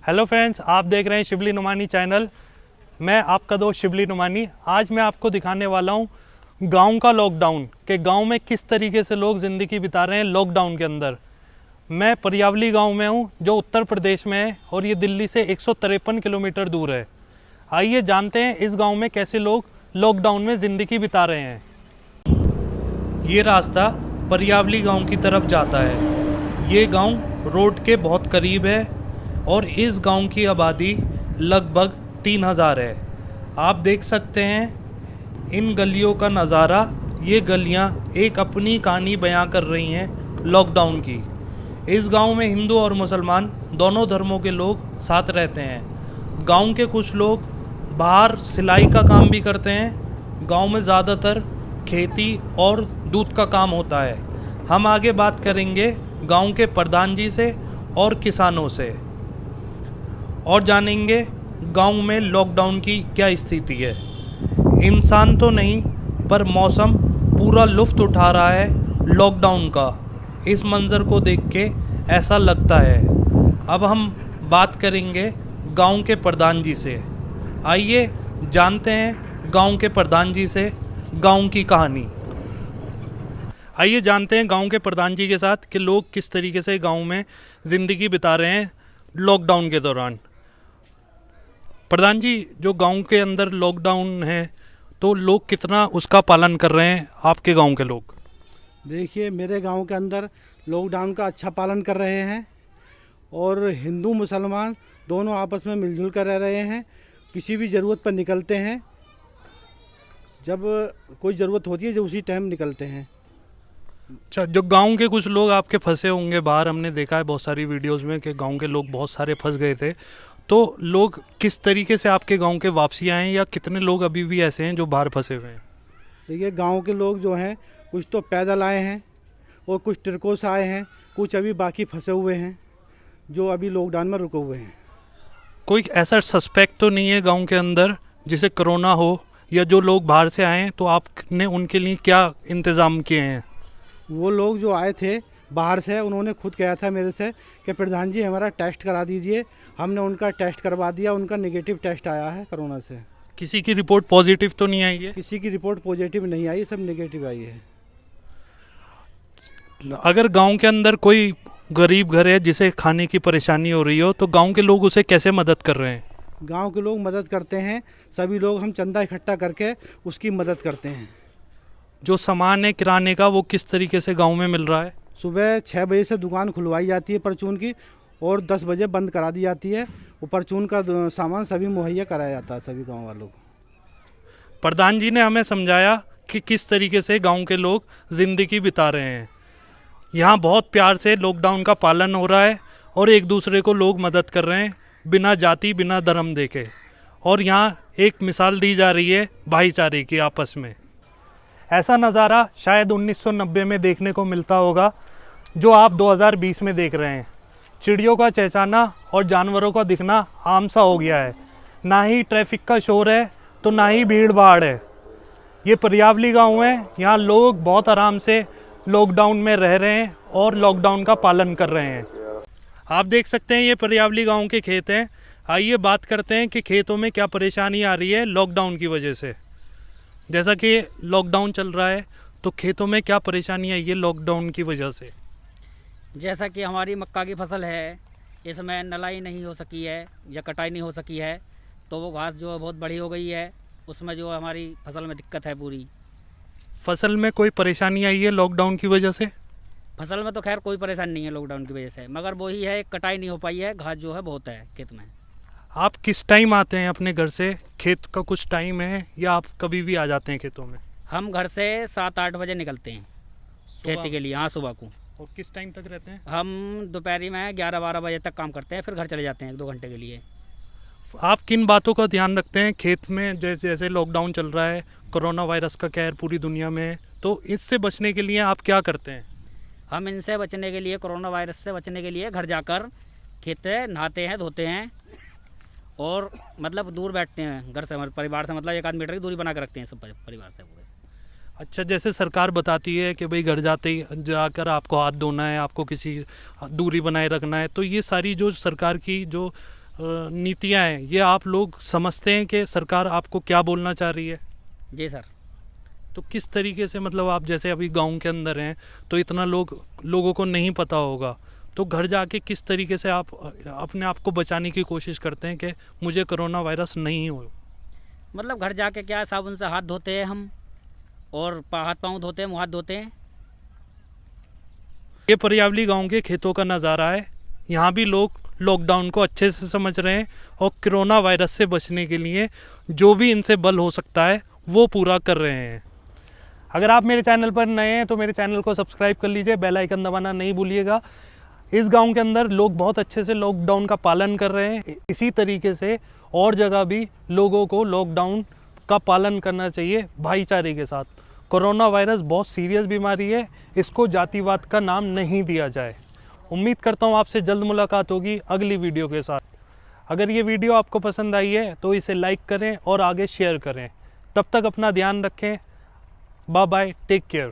Hello friends, आप देख रहे हैं शिबली नुमानी चैनल। मैं आपका दोस्त शिबली नुमानी। आज मैं आपको दिखाने वाला हूँ गांव का लॉकडाउन, के गांव में किस तरीके से लोग ज़िंदगी बिता रहे हैं लॉकडाउन के अंदर। मैं परियावली गांव में हूँ जो उत्तर प्रदेश में है और ये दिल्ली से 153 किलोमीटर दूर है। आइए जानते हैं इस गाँव में कैसे लोग लॉकडाउन में ज़िंदगी बिता रहे हैं। ये रास्ता परियावली गांव की तरफ जाता है। ये गांव रोड के बहुत करीब है और इस गांव की आबादी लगभग 3000 है। आप देख सकते हैं इन गलियों का नज़ारा। ये गलियां एक अपनी कहानी बयां कर रही हैं लॉकडाउन की। इस गांव में हिंदू और मुसलमान दोनों धर्मों के लोग साथ रहते हैं। गांव के कुछ लोग बाहर सिलाई का काम भी करते हैं। गांव में ज़्यादातर खेती और दूध का काम होता है। हम आगे बात करेंगे गांव के प्रधान जी से और किसानों से और जानेंगे गांव में लॉकडाउन की क्या स्थिति है। इंसान तो नहीं पर मौसम पूरा लुत्फ़ उठा रहा है लॉकडाउन का। इस मंज़र को देख के ऐसा लगता है। अब हम बात करेंगे गांव के प्रधान जी से। आइए जानते हैं गांव के प्रधान जी से गांव की कहानी। आइए जानते हैं गांव के प्रधान जी के साथ कि लोग किस तरीके से गांव में ज़िंदगी बिता रहे हैं लॉकडाउन के दौरान। प्रधान जी, जो गांव के अंदर लॉकडाउन है तो लोग कितना उसका पालन कर रहे हैं आपके गांव के लोग? देखिए, मेरे गांव के अंदर लॉकडाउन का अच्छा पालन कर रहे हैं और हिंदू मुसलमान दोनों आपस में मिलजुल कर रह रहे हैं। किसी भी ज़रूरत पर निकलते हैं, जब कोई ज़रूरत होती है जो उसी टाइम निकलते हैं। अच्छा, जो गांव के कुछ लोग आपके फंसे होंगे बाहर, हमने देखा है बहुत सारी वीडियोस में कि गांव के लोग बहुत सारे फंस गए थे, तो लोग किस तरीके से आपके गांव के वापसी आए हैं या कितने लोग अभी भी ऐसे हैं जो बाहर फंसे हुए हैं? देखिए, गांव के लोग जो हैं कुछ तो पैदल आए हैं और कुछ ट्रकों से आए हैं, कुछ अभी बाकी फंसे हुए हैं जो अभी लॉकडाउन में रुके हुए हैं। कोई ऐसा सस्पेक्ट तो नहीं है गांव के अंदर जिसे कोरोना हो, या जो लोग बाहर से आए हैं तो आपने उनके लिए क्या इंतज़ाम किए हैं? वो लोग जो आए थे बाहर से, उन्होंने खुद कहा था मेरे से कि प्रधान जी हमारा टेस्ट करा दीजिए। हमने उनका टेस्ट करवा दिया, उनका नेगेटिव टेस्ट आया है कोरोना से। किसी की रिपोर्ट पॉजिटिव तो नहीं आई है? किसी की रिपोर्ट पॉजिटिव नहीं आई, सब नेगेटिव आई है। अगर गांव के अंदर कोई गरीब घर है जिसे खाने की परेशानी हो रही हो तो गांव के लोग उसे कैसे मदद कर रहे हैं? गांव के लोग मदद करते हैं, सभी लोग हम चंदा इकट्ठा करके उसकी मदद करते हैं। जो सामान है किराने का वो किस तरीके से गांव में मिल रहा है? सुबह 6 बजे से दुकान खुलवाई जाती है परचून की और 10 बजे बंद करा दी जाती है। वो परचून का सामान सभी मुहैया कराया जाता है सभी गांव वालों को। प्रधान जी ने हमें समझाया कि किस तरीके से गांव के लोग ज़िंदगी बिता रहे हैं। यहाँ बहुत प्यार से लॉकडाउन का पालन हो रहा है और एक दूसरे को लोग मदद कर रहे हैं बिना जाति बिना धर्म देखे। और यहाँ एक मिसाल दी जा रही है भाईचारे की आपस में। ऐसा नज़ारा शायद 1990 में देखने को मिलता होगा जो आप 2020 में देख रहे हैं। चिड़ियों का चहचहाना और जानवरों का दिखना आम सा हो गया है। ना ही ट्रैफिक का शोर है तो ना ही भीड़ भाड़ है। ये परियावली गांव है, यहाँ लोग बहुत आराम से लॉकडाउन में रह रहे हैं और लॉकडाउन का पालन कर रहे हैं। आप देख सकते हैं ये परियावली गांव के खेत हैं। आइए बात करते हैं कि खेतों में क्या परेशानी आ रही है लॉकडाउन की वजह से। जैसा कि लॉकडाउन चल रहा है तो खेतों में क्या परेशानी आई है लॉकडाउन की वजह से? जैसा कि हमारी मक्का की फसल है, इसमें नलाई नहीं हो सकी है या कटाई नहीं हो सकी है, तो वो घास जो है बहुत बड़ी हो गई है। उसमें जो हमारी फसल में दिक्कत है पूरी। फसल में कोई परेशानी आई है लॉकडाउन की वजह से? फसल में तो खैर कोई परेशानी नहीं है लॉकडाउन की वजह से, मगर वही है कटाई नहीं हो पाई है, घास जो है बहुत है खेत में। आप किस टाइम आते हैं अपने घर से? खेत का कुछ टाइम है या आप कभी भी आ जाते हैं खेतों में? हम घर से 7-8 बजे निकलते हैं खेती के लिए। हाँ, सुबह को। और किस टाइम तक रहते हैं? हम दोपहरी में 11-12 बजे तक काम करते हैं, फिर घर चले जाते हैं 1-2 घंटे के लिए। आप किन बातों का ध्यान रखते हैं खेत में? जैसे जैसे लॉकडाउन चल रहा है, कोरोना वायरस का कहर पूरी दुनिया में है, तो इससे बचने के लिए आप क्या करते हैं? हम इनसे बचने के लिए, कोरोना वायरस से बचने के लिए घर जाकर खेत नहाते हैं, धोते हैं और मतलब दूर बैठते हैं घर से, हमारे परिवार से, मतलब 1 आध मीटर की दूरी बना के रखते हैं सब परिवार से पूरे। अच्छा, जैसे सरकार बताती है कि भाई घर जाते ही जाकर आपको हाथ धोना है, आपको किसी दूरी बनाए रखना है, तो ये सारी जो सरकार की जो नीतियाँ हैं, ये आप लोग समझते हैं कि सरकार आपको क्या बोलना चाह रही है? जी सर। तो किस तरीके से, मतलब आप जैसे अभी गांव के अंदर हैं तो इतना लोगों को नहीं पता होगा, तो घर जाके किस तरीके से आप अपने आप को बचाने की कोशिश करते हैं कि मुझे कोरोना वायरस नहीं हो? मतलब घर जाके क्या साबुन से हाथ धोते हैं हम, और हाथ पाँव धोते हैं, मुँह हाथ धोते हैं। ये परियावली गांव के खेतों का नज़ारा है। यहाँ भी लोग लॉकडाउन को अच्छे से समझ रहे हैं और कोरोना वायरस से बचने के लिए जो भी इनसे बल हो सकता है वो पूरा कर रहे हैं। अगर आप मेरे चैनल पर नए हैं तो मेरे चैनल को सब्सक्राइब कर लीजिए, बेल आइकन दबाना नहीं भूलिएगा। इस गांव के अंदर लोग बहुत अच्छे से लॉकडाउन का पालन कर रहे हैं। इसी तरीके से और जगह भी लोगों को लॉकडाउन का पालन करना चाहिए भाईचारे के साथ। कोरोना वायरस बहुत सीरियस बीमारी है, इसको जातिवाद का नाम नहीं दिया जाए। उम्मीद करता हूँ आपसे जल्द मुलाकात होगी अगली वीडियो के साथ। अगर ये वीडियो आपको पसंद आई है तो इसे लाइक करें और आगे शेयर करें। तब तक अपना ध्यान रखें। Bye bye, take care.